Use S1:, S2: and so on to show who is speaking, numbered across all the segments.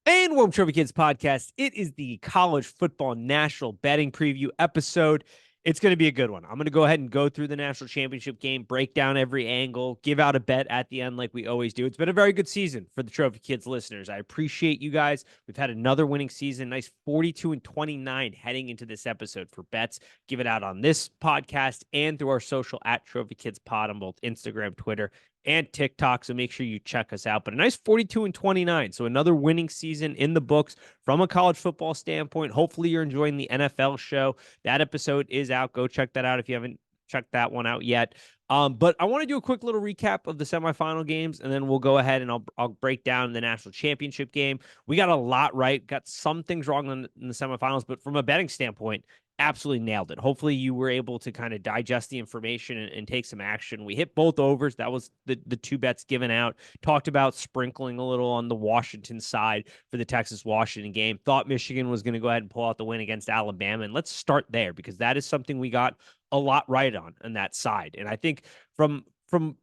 S1: And welcome to Trophy Kids Podcast. It is the college football national betting preview episode. It's going to be a good one. I'm going to go ahead and go through the national championship game, break down every angle, give out a bet at the end like we always do. It's been a very good season for the Trophy Kids listeners. I appreciate you guys. We've had another winning season, nice 42-29 heading into this episode for bets. Give it out on this podcast and through our social at Trophy Kids Pod on both Instagram, Twitter, and TikTok. So make sure you check us out. But a nice 42-29. So another winning season in the books from a college football standpoint. Hopefully you're enjoying the NFL show. That episode is out. Go check that out if you haven't checked that one out yet. But I want to do a quick little recap of the semifinal games, and then we'll go ahead and I'll break down the national championship game. We got a lot right, got some things wrong in the semifinals, but from a betting standpoint, absolutely nailed it. Hopefully you were able to kind of digest the information and take some action. We hit both overs. That was the two bets given out. Talked about sprinkling a little on the Washington side for the Texas-Washington game. Thought Michigan was going to go ahead and pull out the win against Alabama. And let's start there because that is something we got a lot right on that side. And I think from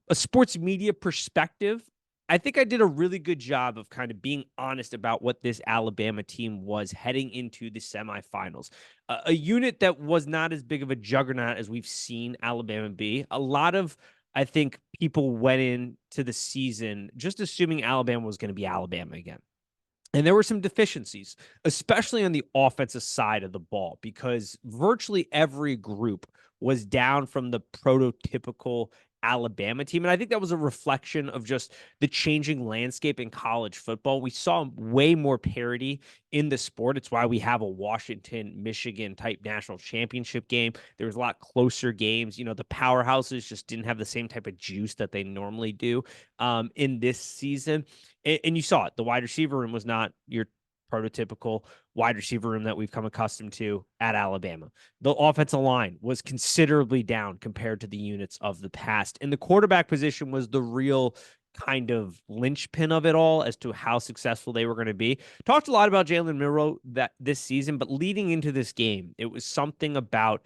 S1: a sports media perspective, I think I did a really good job of kind of being honest about what this Alabama team was heading into the semifinals. A unit that was not as big of a juggernaut as we've seen Alabama be. A lot of, I think, people went into the season just assuming Alabama was going to be Alabama again. And there were some deficiencies, especially on the offensive side of the ball, because virtually every group was down from the prototypical Alabama team. And I think that was a reflection of just the changing landscape in college football. We saw way more parity in the sport. It's why we have a Washington, Michigan type national championship game. There was a lot closer games. You know, the powerhouses just didn't have the same type of juice that they normally do in this season. And you saw it. The wide receiver room was not your prototypical wide receiver room that we've come accustomed to at Alabama. The offensive line was considerably down compared to the units of the past. And the quarterback position was the real kind of linchpin of it all as to how successful they were going to be. Talked a lot about Jalen Milroe that this season, but leading into this game, it was something about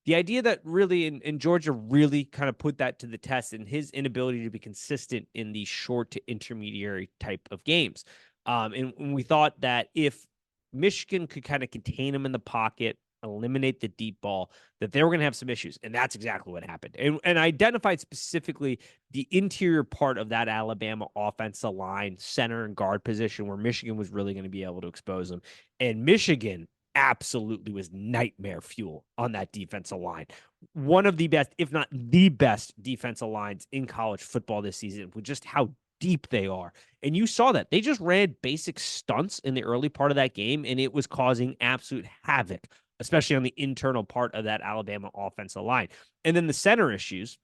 S1: the idea that really in Georgia really kind of put that to the test and his inability to be consistent in the short to intermediary type of games. And we thought that if Michigan could kind of contain him in the pocket, eliminate the deep ball, that they were going to have some issues. And that's exactly what happened. And I identified specifically the interior part of that Alabama offensive line, center and guard position, where Michigan was really going to be able to expose them. And Michigan absolutely was nightmare fuel on that defensive line. One of the best, if not the best, defensive lines in college football this season with just how deep they are. And you saw that. They just ran basic stunts in the early part of that game, and it was causing absolute havoc, especially on the internal part of that Alabama offensive line. And then the center issues,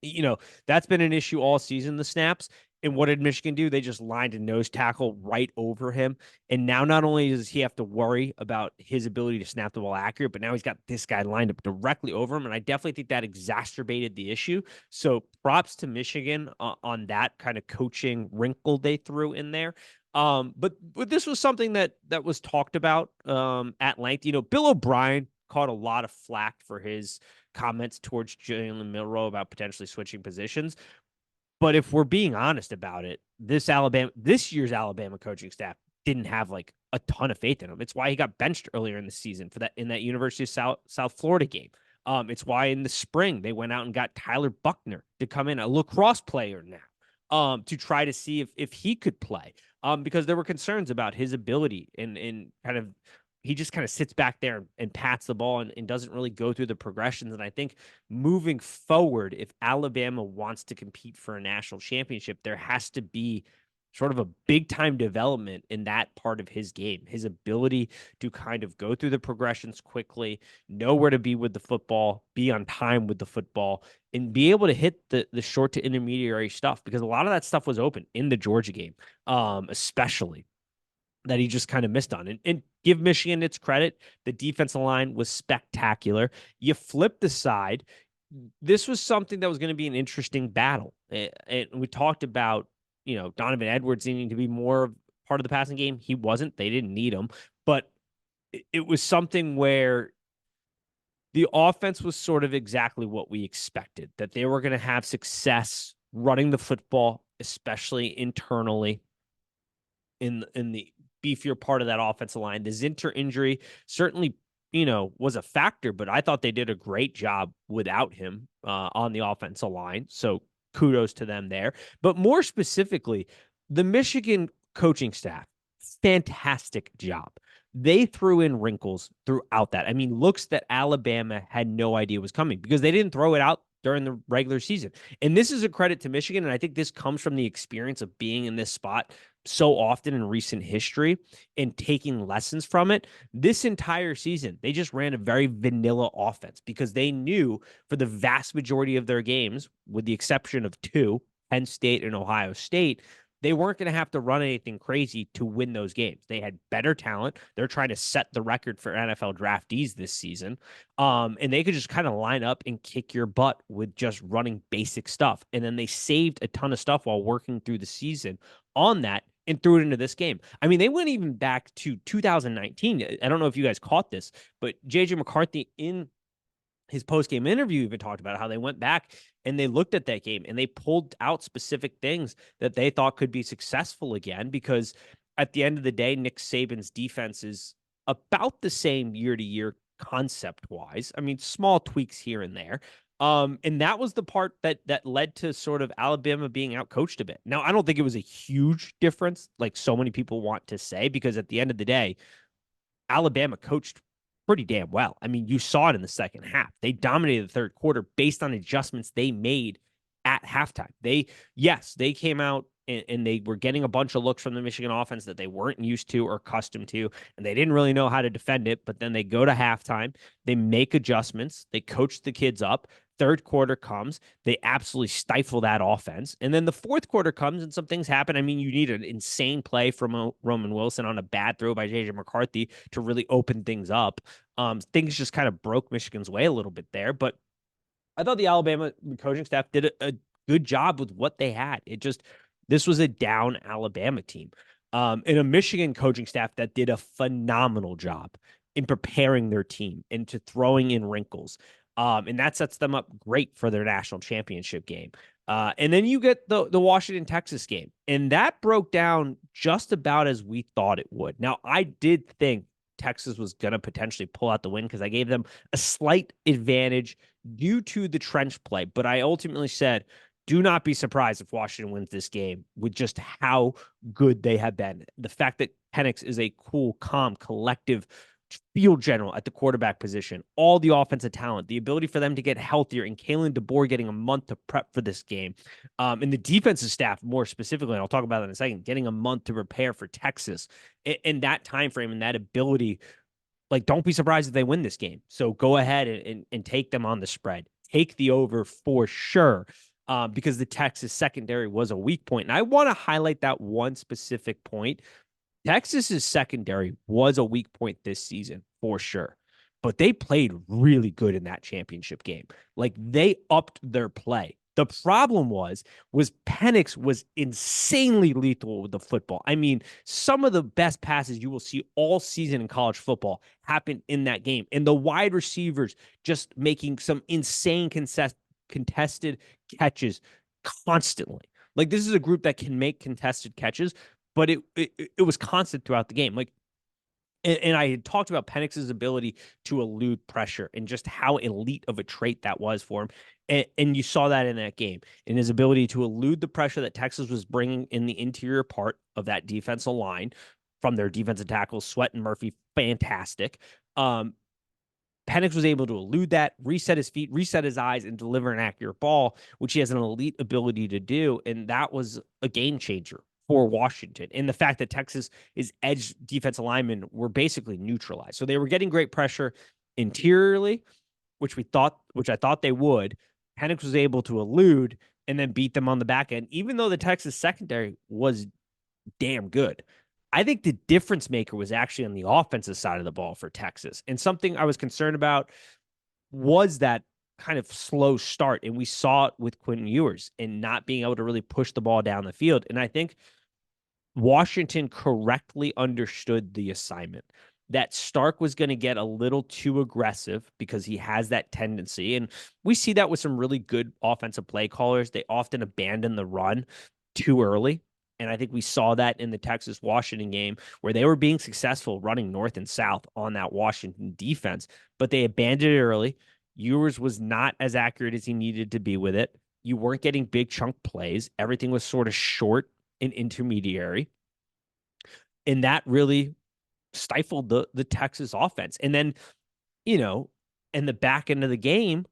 S1: you know, that's been an issue all season, the snaps. And what did Michigan do? They just lined a nose tackle right over him. And now not only does he have to worry about his ability to snap the ball accurate, but now he's got this guy lined up directly over him. And I definitely think that exacerbated the issue. So props to Michigan on that kind of coaching wrinkle they threw in there. But this was something that was talked about at length. You know, Bill O'Brien caught a lot of flack for his comments towards Jalen Milroe about potentially switching positions. But if we're being honest about it, this year's Alabama coaching staff didn't have like a ton of faith in him. It's why he got benched earlier in the season for that in that University of South Florida game. It's why in the spring they went out and got Tyler Buckner to come in, a lacrosse player now, to try to see if he could play. Because there were concerns about his ability and kind of he just kind of sits back there and pats the ball and doesn't really go through the progressions. And I think moving forward, if Alabama wants to compete for a national championship, there has to be sort of a big time development in that part of his game, his ability to kind of go through the progressions quickly, know where to be with the football, be on time with the football, and be able to hit the short to intermediary stuff, because a lot of that stuff was open in the Georgia game, especially that he just kind of missed on. And give Michigan its credit. The defensive line was spectacular. You flip the side. This was something that was going to be an interesting battle. And we talked about, you know, Donovan Edwards needing to be more part of the passing game. He wasn't. They didn't need him. But it was something where the offense was sort of exactly what we expected, that they were going to have success running the football, especially internally in the beefier part of that offensive line. The Zinter injury certainly, was a factor, but I thought they did a great job without him on the offensive line. So kudos to them there. But more specifically, the Michigan coaching staff, fantastic job. They threw in wrinkles throughout that. I mean, looks that Alabama had no idea was coming because they didn't throw it out during the regular season. And this is a credit to Michigan. And I think this comes from the experience of being in this spot so often in recent history and taking lessons from it. This entire season, they just ran a very vanilla offense because they knew for the vast majority of their games, with the exception of two, Penn State and Ohio State, they weren't going to have to run anything crazy to win those games. They had better talent. They're trying to set the record for NFL draftees this season. And they could just kind of line up and kick your butt with just running basic stuff. And then they saved a ton of stuff while working through the season on that and threw it into this game. I mean, they went even back to 2019. I don't know if you guys caught this, but JJ McCarthy in his post-game interview even talked about how they went back and they looked at that game and they pulled out specific things that they thought could be successful again, because at the end of the day, Nick Saban's defense is about the same year to year concept wise. I mean, small tweaks here and there. And that was the part that led to sort of Alabama being outcoached a bit. Now, I don't think it was a huge difference, like so many people want to say, because at the end of the day, Alabama coached pretty damn well. I mean, you saw it in the second half. They dominated the third quarter based on adjustments they made at halftime. They came out and they were getting a bunch of looks from the Michigan offense that they weren't used to or accustomed to, and they didn't really know how to defend it. But then they go to halftime, they make adjustments, they coach the kids up. Third quarter comes, they absolutely stifle that offense. And then the fourth quarter comes and some things happen. I mean, you need an insane play from Roman Wilson on a bad throw by JJ McCarthy to really open things up. Things just kind of broke Michigan's way a little bit there. But I thought the Alabama coaching staff did a good job with what they had. This was a down Alabama team. And a Michigan coaching staff that did a phenomenal job in preparing their team into throwing in wrinkles. And that sets them up great for their national championship game. And then you get the Washington, Texas game. And that broke down just about as we thought it would. Now, I did think Texas was going to potentially pull out the win because I gave them a slight advantage due to the trench play. But I ultimately said, do not be surprised if Washington wins this game with just how good they have been. The fact that Penix is a cool, calm, collective field general at the quarterback position, all the offensive talent, the ability for them to get healthier, and Kalen DeBoer getting a month to prep for this game, and the defensive staff more specifically, and I'll talk about that in a second, getting a month to prepare for Texas in that time frame and that ability. Like, don't be surprised if they win this game. So go ahead and take them on the spread. Take the over for sure, because the Texas secondary was a weak point. And I want to highlight that one specific point. Texas's secondary was a weak point this season for sure, but they played really good in that championship game. Like, they upped their play. The problem was Penix was insanely lethal with the football. I mean, some of the best passes you will see all season in college football happen in that game. And the wide receivers just making some insane contested catches constantly. Like, this is a group that can make contested catches, but it was constant throughout the game. Like, and I had talked about Penix's ability to elude pressure and just how elite of a trait that was for him. And you saw that in that game, in his ability to elude the pressure that Texas was bringing in the interior part of that defensive line from their defensive tackles, Sweat and Murphy, fantastic. Penix was able to elude that, reset his feet, reset his eyes, and deliver an accurate ball, which he has an elite ability to do. And that was a game changer for Washington. And the fact that Texas's edge defensive linemen were basically neutralized. So they were getting great pressure interiorly, which I thought they would. Penix was able to elude and then beat them on the back end, even though the Texas secondary was damn good. I think the difference maker was actually on the offensive side of the ball for Texas. And something I was concerned about was that kind of slow start. And we saw it with Quentin Ewers and not being able to really push the ball down the field. And I think Washington correctly understood the assignment that Stark was going to get a little too aggressive because he has that tendency. And we see that with some really good offensive play callers. They often abandon the run too early. And I think we saw that in the Texas Washington game where they were being successful running north and south on that Washington defense, but they abandoned it early. Ewers was not as accurate as he needed to be with it. You weren't getting big chunk plays. Everything was sort of short and intermediary. And that really stifled the Texas offense. And then, you know, in the back end of the game,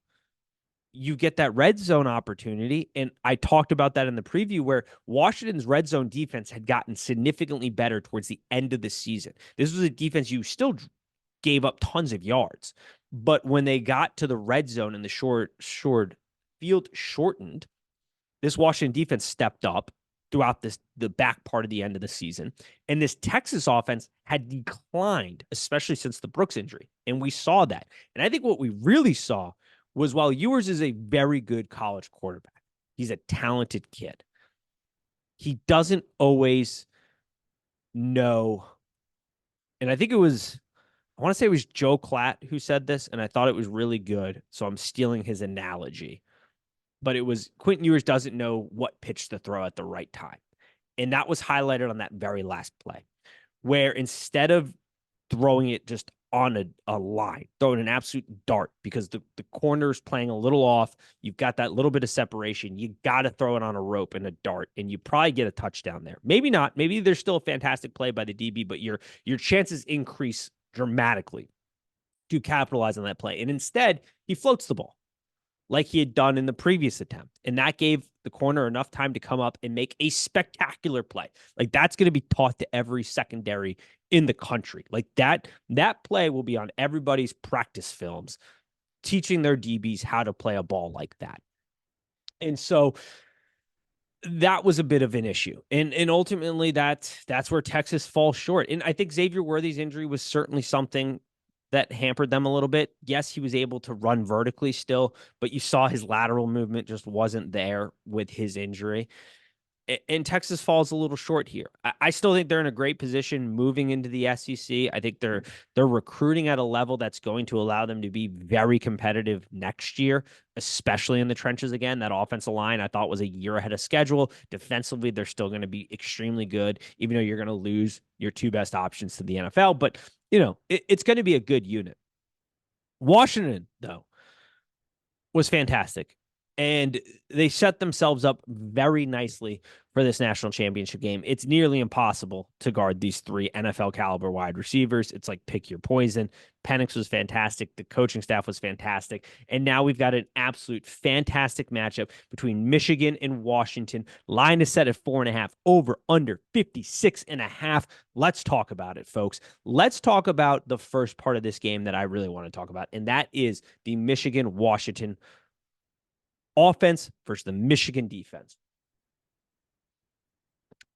S1: you get that red zone opportunity. And I talked about that in the preview where Washington's red zone defense had gotten significantly better towards the end of the season. This was a defense you still gave up tons of yards. But when they got to the red zone and the short field shortened, this Washington defense stepped up throughout the back part of the end of the season. And this Texas offense had declined, especially since the Brooks injury. And we saw that. And I think what we really saw was while Ewers is a very good college quarterback, he's a talented kid. He doesn't always know. And I think I want to say it was Joe Klatt who said this, and I thought it was really good. So I'm stealing his analogy. But it was Quentin Ewers doesn't know what pitch to throw at the right time. And that was highlighted on that very last play, where instead of throwing it just on a line, throwing an absolute dart because the corner's playing a little off, you've got that little bit of separation. You got to throw it on a rope and a dart, and you probably get a touchdown there. Maybe not. Maybe there's still a fantastic play by the DB, but your chances increase dramatically to capitalize on that play. And instead, he floats the ball like he had done in the previous attempt. And that gave the corner enough time to come up and make a spectacular play. Like that's going to be taught to every secondary in the country. Like that play will be on everybody's practice films, teaching their DBs how to play a ball like that. And so that was a bit of an issue. And ultimately that's where Texas falls short. And I think Xavier Worthy's injury was certainly something that hampered them a little bit. Yes, he was able to run vertically still, but you saw his lateral movement just wasn't there with his injury. And Texas falls a little short here. I still think they're in a great position moving into the SEC. I think they're recruiting at a level that's going to allow them to be very competitive next year, especially in the trenches again. That offensive line I thought was a year ahead of schedule. Defensively, they're still going to be extremely good, even though you're going to lose your two best options to the NFL. But, it's going to be a good unit. Washington, though, was fantastic. And they set themselves up very nicely for this national championship game. It's nearly impossible to guard these three NFL caliber wide receivers. It's like pick your poison. Penix was fantastic. The coaching staff was fantastic. And now we've got an absolute fantastic matchup between Michigan and Washington. Line is set at 4.5, over under 56.5. Let's talk about it, folks. Let's talk about the first part of this game that I really want to talk about, and that is the Michigan-Washington offense versus the Michigan defense.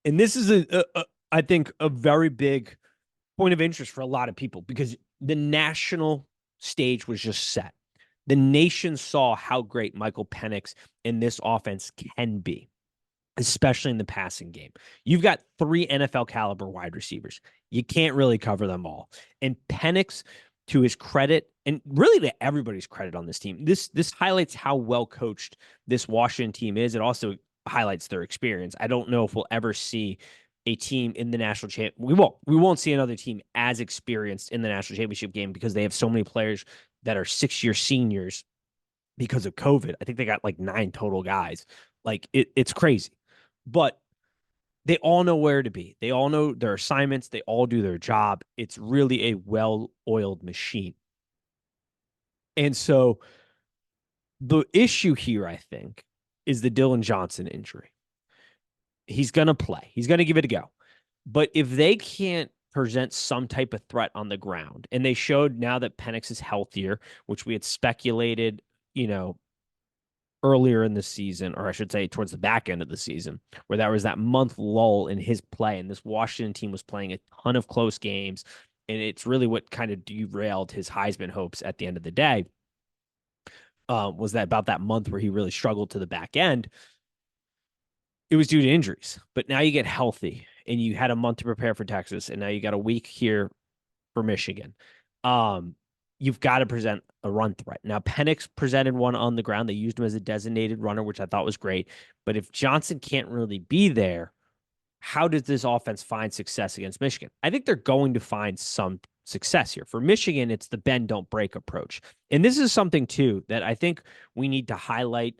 S1: And this is I think a very big point of interest for a lot of people because the national stage was just set. The nation saw how great Michael Penix and this offense can be, especially in the passing game. You've got 3 NFL caliber wide receivers. You can't really cover them all. And Penix, to his credit, and really to everybody's credit on this team, this highlights how well coached this Washington team is. It also highlights their experience. I don't know if we'll ever see a team in the national champ. We won't see another team as experienced in the national championship game because they have so many players that are 6-year seniors because of COVID. I think they got like 9 total guys. Like it's crazy, but they all know where to be. They all know their assignments. They all do their job. It's really a well-oiled machine. And so the issue here, I think, is the Dylan Johnson injury. He's going to play. He's going to give it a go. But if they can't present some type of threat on the ground, and they showed now that Penix is healthier, which we had speculated, earlier in the season, or I should say towards the back end of the season, where there was that month lull in his play, and this Washington team was playing a ton of close games, and it's really what kind of derailed his Heisman hopes at the end of the day, was that about that month where he really struggled to the back end. It was due to injuries, but now you get healthy, and you had a month to prepare for Texas, and now you got a week here for Michigan. You've got to present a run threat. Now, Penix presented one on the ground. They used him as a designated runner, which I thought was great. But if Johnson can't really be there, how does this offense find success against Michigan? I think they're going to find some success here. For Michigan, it's the bend don't break approach. And this is something too that I think we need to highlight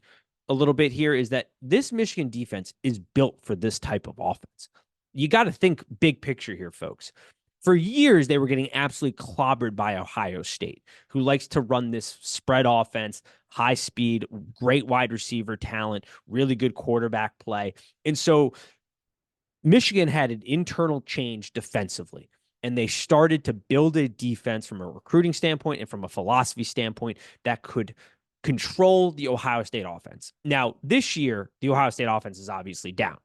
S1: a little bit here is that this Michigan defense is built for this type of offense. You got to think big picture here, folks. For years, they were getting absolutely clobbered by Ohio State, who likes to run this spread offense, high speed, great wide receiver talent, really good quarterback play. And so Michigan had an internal change defensively, and they started to build a defense from a recruiting standpoint and from a philosophy standpoint that could control the Ohio State offense. Now, this year, the Ohio State offense is obviously down,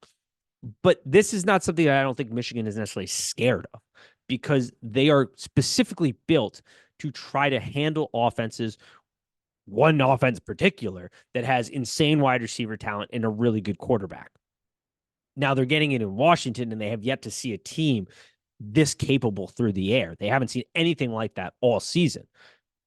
S1: but this is not something that I don't think Michigan is necessarily scared of because they are specifically built to try to handle offenses, one offense in particular, that has insane wide receiver talent and a really good quarterback. Now they're getting it in Washington, and they have yet to see a team this capable through the air. They haven't seen anything like that all season.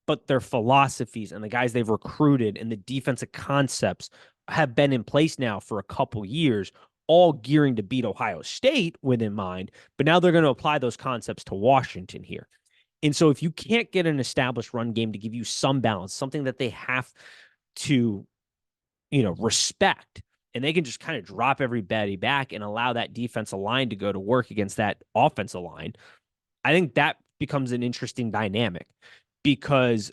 S1: But their philosophies and the guys they've recruited and the defensive concepts have been in place now for a couple years, all gearing to beat Ohio State with in mind. But now they're going to apply those concepts to Washington here. And so if you can't get an established run game to give you some balance, something that they have to, respect, and they can just kind of drop everybody back and allow that defensive line to go to work against that offensive line, I think that becomes an interesting dynamic because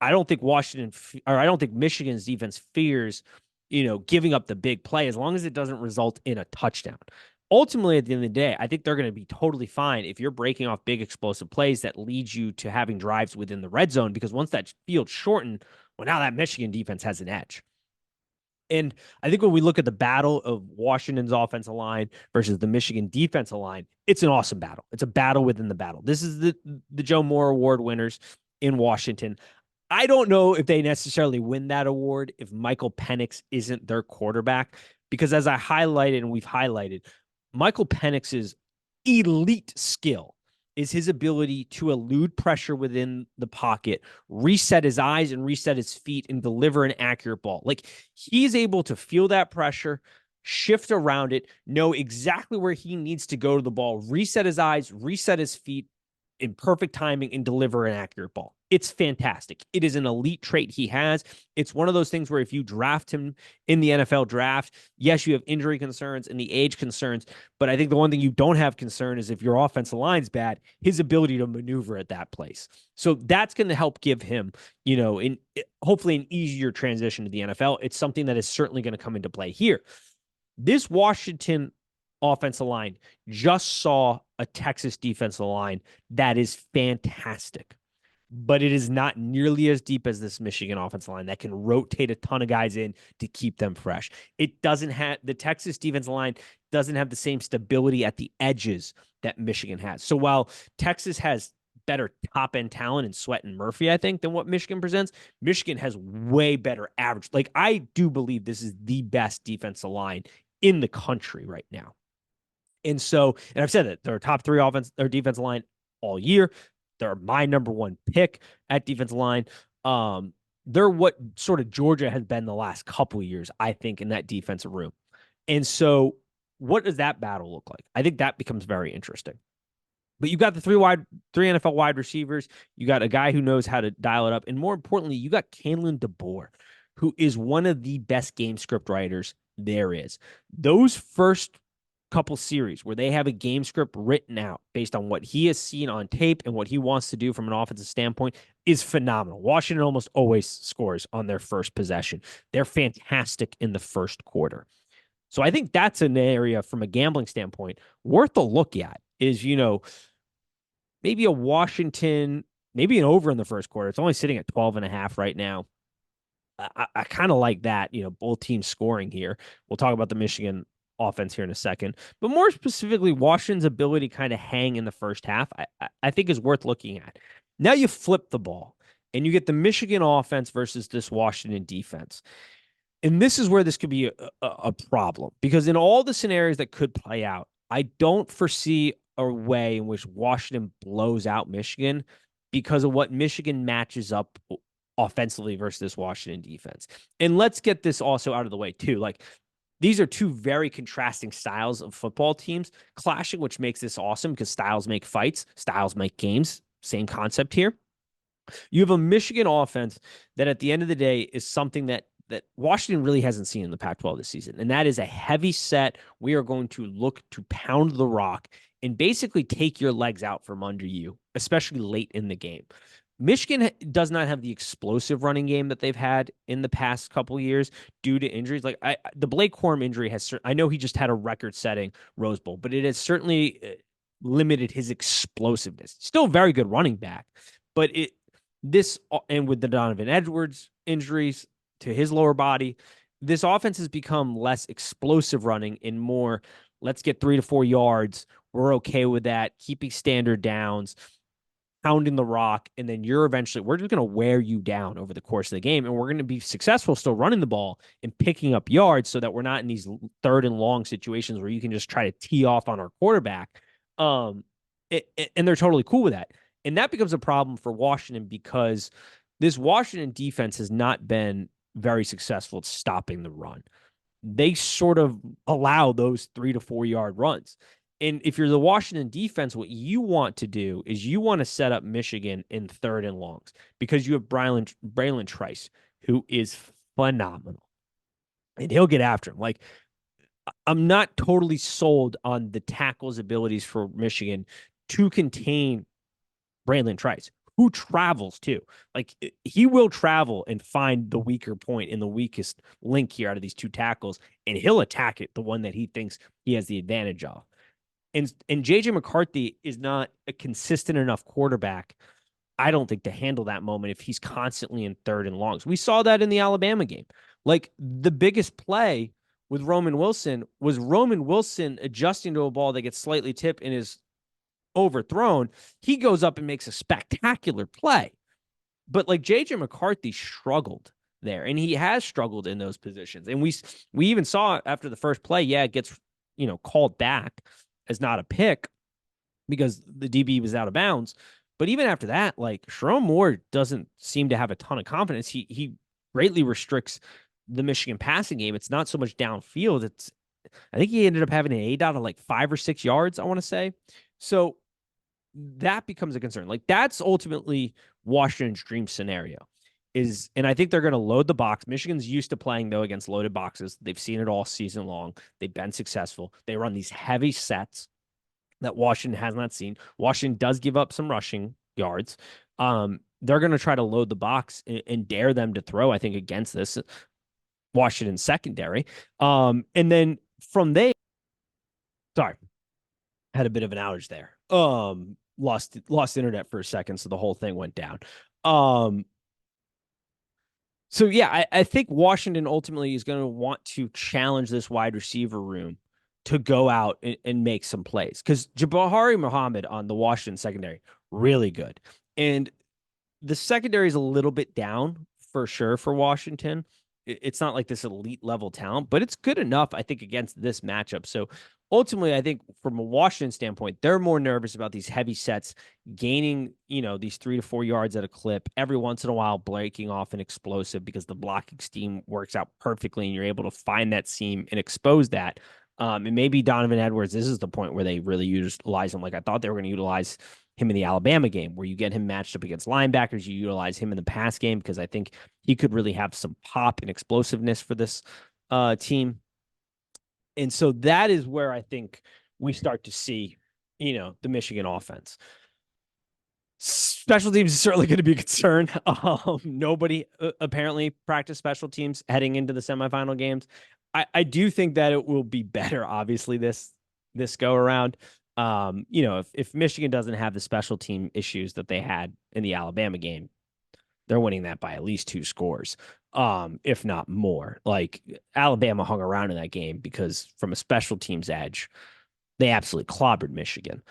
S1: I don't think I don't think Michigan's defense fears, giving up the big play as long as it doesn't result in a touchdown. Ultimately, at the end of the day, I think they're going to be totally fine if you're breaking off big explosive plays that lead you to having drives within the red zone, because once that field's shortened, well, now that Michigan defense has an edge. And I think when we look at the battle of Washington's offensive line versus the Michigan defensive line, it's an awesome battle. It's a battle within the battle. This is the Joe Moore Award winners in Washington. I don't know if they necessarily win that award if Michael Penix isn't their quarterback, because as I highlighted and we've highlighted, Michael Penix's elite skill is his ability to elude pressure within the pocket, reset his eyes and reset his feet, and deliver an accurate ball. Like, he's able to feel that pressure, shift around it, know exactly where he needs to go to the ball, reset his eyes, reset his feet in perfect timing, and deliver an accurate ball. It's fantastic. It is an elite trait he has. It's one of those things where if you draft him in the NFL draft, yes, you have injury concerns and the age concerns, but I think the one thing you don't have concern is if your offensive line's bad, his ability to maneuver at that place. So that's going to help give him, hopefully an easier transition to the NFL. It's something that is certainly going to come into play here. This Washington offensive line just saw a Texas defensive line that is fantastic, but it is not nearly as deep as this Michigan offensive line that can rotate a ton of guys in to keep them fresh. It doesn't have the Texas defensive line doesn't have the same stability at the edges that Michigan has. So while Texas has better top end talent in Sweat and Murphy, I think, than what Michigan presents, Michigan has way better average. Like, I do believe this is the best defensive line in the country right now. And so, and I've said that they're top three offense or defensive line all year. They're my number one pick at defensive line. They're what sort of Georgia has been the last couple of years, I think, in that defensive room. And so, what does that battle look like? I think that becomes very interesting. But you got the three NFL wide receivers. You got a guy who knows how to dial it up, and more importantly, you got Kalen DeBoer, who is one of the best game script writers there is. Those first couple series where they have a game script written out based on what he has seen on tape and what he wants to do from an offensive standpoint is phenomenal. Washington almost always scores on their first possession. They're fantastic in the first quarter. So I think that's an area from a gambling standpoint worth a look at is, maybe a Washington, maybe an over in the first quarter. It's only sitting at 12.5 right now. I kind of like that, both teams scoring here. We'll talk about the Michigan offense here in a second, but more specifically, Washington's ability to kind of hang in the first half, I think is worth looking at. Now you flip the ball and you get the Michigan offense versus this Washington defense. And this is where this could be a problem, because in all the scenarios that could play out, I don't foresee a way in which Washington blows out Michigan because of what Michigan matches up offensively versus this Washington defense. And let's get this also out of the way too. Like, these are two very contrasting styles of football teams clashing, which makes this awesome because styles make fights, styles make games. Same concept here. You have a Michigan offense that at the end of the day is something that Washington really hasn't seen in the Pac-12 this season, and that is a heavy set. We are going to look to pound the rock and basically take your legs out from under you, especially late in the game. Michigan does not have the explosive running game that they've had in the past couple of years due to injuries. Like the Blake Corum injury has, I know he just had a record-setting Rose Bowl, but it has certainly limited his explosiveness. Still a very good running back, but this and with the Donovan Edwards injuries to his lower body, this offense has become less explosive running and more let's get 3 to 4 yards. We're okay with that. Keeping standard downs, pounding the rock, and then we're just going to wear you down over the course of the game. And we're going to be successful still running the ball and picking up yards so that we're not in these third and long situations where you can just try to tee off on our quarterback. And they're totally cool with that. And that becomes a problem for Washington because this Washington defense has not been very successful at stopping the run. They sort of allow those 3 to 4 yard runs. And if you're the Washington defense, what you want to do is you want to set up Michigan in third and longs because you have Braylon Trice, who is phenomenal. And he'll get after him. Like, I'm not totally sold on the tackles' abilities for Michigan to contain Braylon Trice, who travels too. Like he will travel and find the weaker point in the weakest link here out of these two tackles, and he'll attack it, the one that he thinks he has the advantage of. And JJ McCarthy is not a consistent enough quarterback, I don't think, to handle that moment if he's constantly in third and longs. We saw that in the Alabama game. Like the biggest play with Roman Wilson was Roman Wilson adjusting to a ball that gets slightly tipped and is overthrown. He goes up and makes a spectacular play. But like JJ McCarthy struggled there, and he has struggled in those positions. And we even saw after the first play, yeah, it gets called back as not a pick because the DB was out of bounds. But even after that, like Sherrone Moore doesn't seem to have a ton of confidence. He greatly restricts the Michigan passing game. It's not so much downfield. I think he ended up having an A dot of like 5 or 6 yards, I want to say. So that becomes a concern. Like that's ultimately Washington's dream scenario and I think they're going to load the box. Michigan's used to playing though against loaded boxes. They've seen it all season long. They've been successful. They run these heavy sets that Washington has not seen. Washington does give up some rushing yards. They're going to try to load the box and dare them to throw, I think, against this Washington secondary. And then from there, sorry, had a bit of an outage there. Lost internet for a second, so the whole thing went down. So yeah, I think Washington ultimately is going to want to challenge this wide receiver room to go out and make some plays because Jabari Muhammad on the Washington secondary really good, and the secondary is a little bit down for sure for Washington. It's not like this elite level talent, but it's good enough, I think, against this matchup. So ultimately, I think from a Washington standpoint, they're more nervous about these heavy sets, gaining, these 3 to 4 yards at a clip, every once in a while breaking off an explosive because the blocking scheme works out perfectly and you're able to find that seam and expose that. And maybe Donovan Edwards, this is the point where they really utilize him. Like I thought they were going to utilize him in the Alabama game where you get him matched up against linebackers. You utilize him in the pass game because I think he could really have some pop and explosiveness for this team. And so that is where I think we start to see, the Michigan offense. Special teams is certainly going to be a concern. Nobody apparently practiced special teams heading into the semifinal games. I do think that it will be better, obviously, this go around. If Michigan doesn't have the special team issues that they had in the Alabama game, they're winning that by at least 2 scores, if not more. Like Alabama hung around in that game because from a special teams edge, they absolutely clobbered Michigan.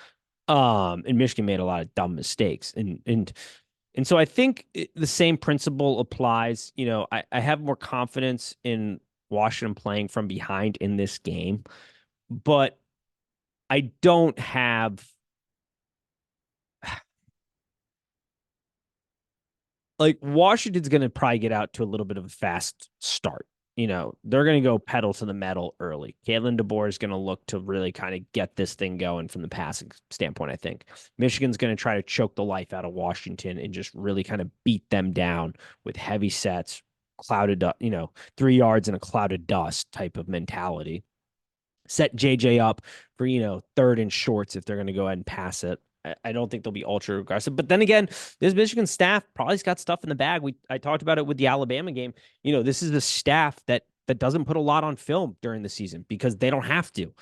S1: And Michigan made a lot of dumb mistakes. And so I think the same principle applies. I have more confidence in Washington playing from behind in this game, but I don't have like Washington's going to probably get out to a little bit of a fast start. they're going to go pedal to the metal early. Kalen DeBoer is going to look to really kind of get this thing going from the passing standpoint, I think. Michigan's going to try to choke the life out of Washington and just really kind of beat them down with heavy sets, clouded, 3 yards in a cloud of dust type of mentality. Set JJ up for, third and shorts if they're going to go ahead and pass it. I don't think they'll be ultra aggressive. But then again, this Michigan staff probably's got stuff in the bag. I talked about it with the Alabama game. This is the staff that doesn't put a lot on film during the season because they don't have to.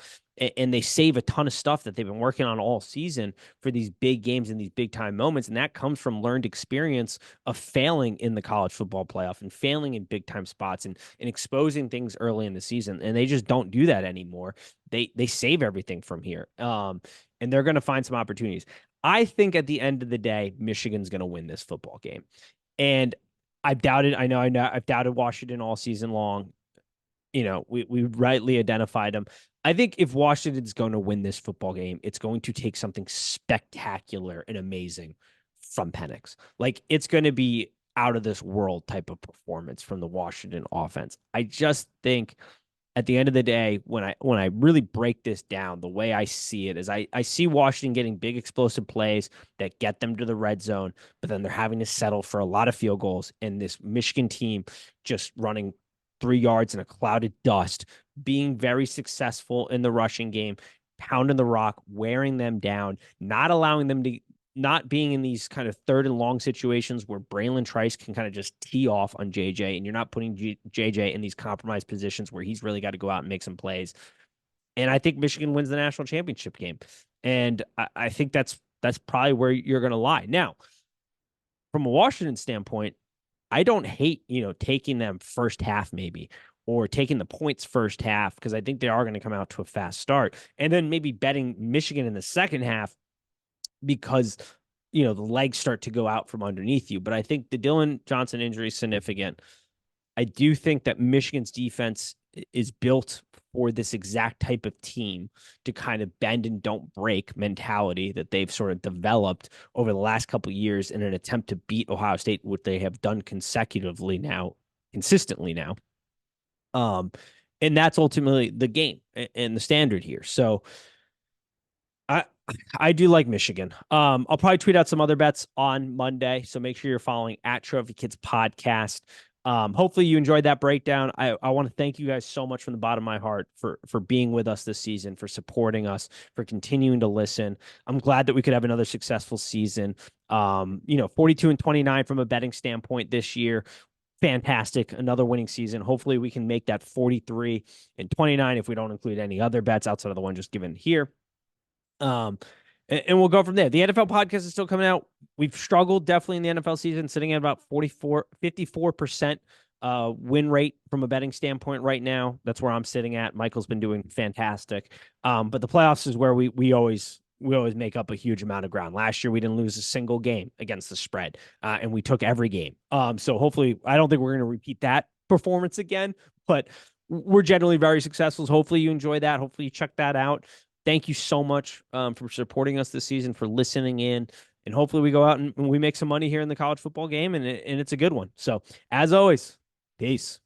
S1: And they save a ton of stuff that they've been working on all season for these big games and these big time moments. And that comes from learned experience of failing in the college football playoff and failing in big time spots and exposing things early in the season. And they just don't do that anymore. They save everything from here. And they're going to find some opportunities. I think at the end of the day, Michigan's going to win this football game. And I've doubted, I know, I've doubted Washington all season long. We rightly identified them. I think if Washington's going to win this football game, it's going to take something spectacular and amazing from Penix. Like it's going to be out of this world type of performance from the Washington offense. I just think at the end of the day, when I really break this down, the way I see it is I see Washington getting big explosive plays that get them to the red zone, but then they're having to settle for a lot of field goals. And this Michigan team just running 3 yards in a cloud of dust, being very successful in the rushing game, pounding the rock, wearing them down, not allowing them to not being in these kind of third and long situations where Braylon Trice can kind of just tee off on JJ and you're not putting JJ in these compromised positions where he's really got to go out and make some plays. And I think Michigan wins the national championship game. And I think that's probably where you're going to lie. Now, from a Washington standpoint, I don't hate, taking them first half maybe or taking the points first half because I think they are going to come out to a fast start. And then maybe betting Michigan in the second half because the legs start to go out from underneath you. But I think the Dylan Johnson injury is significant. I do think that Michigan's defense is built for this exact type of team to kind of bend and don't break mentality that they've sort of developed over the last couple of years in an attempt to beat Ohio State, what they have done consistently now. And that's ultimately the game and the standard here. So I I do like Michigan. I'll probably tweet out some other bets on Monday, so make sure you're following at Trophy Kids Podcast. Hopefully you enjoyed that breakdown. I want to thank you guys so much from the bottom of my heart for being with us this season, for supporting us, for continuing to listen. I'm glad that we could have another successful season. 42-29 from a betting standpoint this year. Fantastic. Another winning season. Hopefully we can make that 43-29 if we don't include any other bets outside of the one just given here. And we'll go from there. The NFL podcast is still coming out. We've struggled definitely in the NFL season, sitting at about 54% win rate from a betting standpoint right now. That's where I'm sitting at. Michael's been doing fantastic. But the playoffs is where we always make up a huge amount of ground. Last year we didn't lose a single game against the spread, and we took every game. So hopefully, I don't think we're going to repeat that performance again, but we're generally very successful. So hopefully you enjoy that. Hopefully you check that out. Thank you so much for supporting us this season, for listening in, and hopefully we go out and we make some money here in the college football game, and it's a good one. So as always, peace.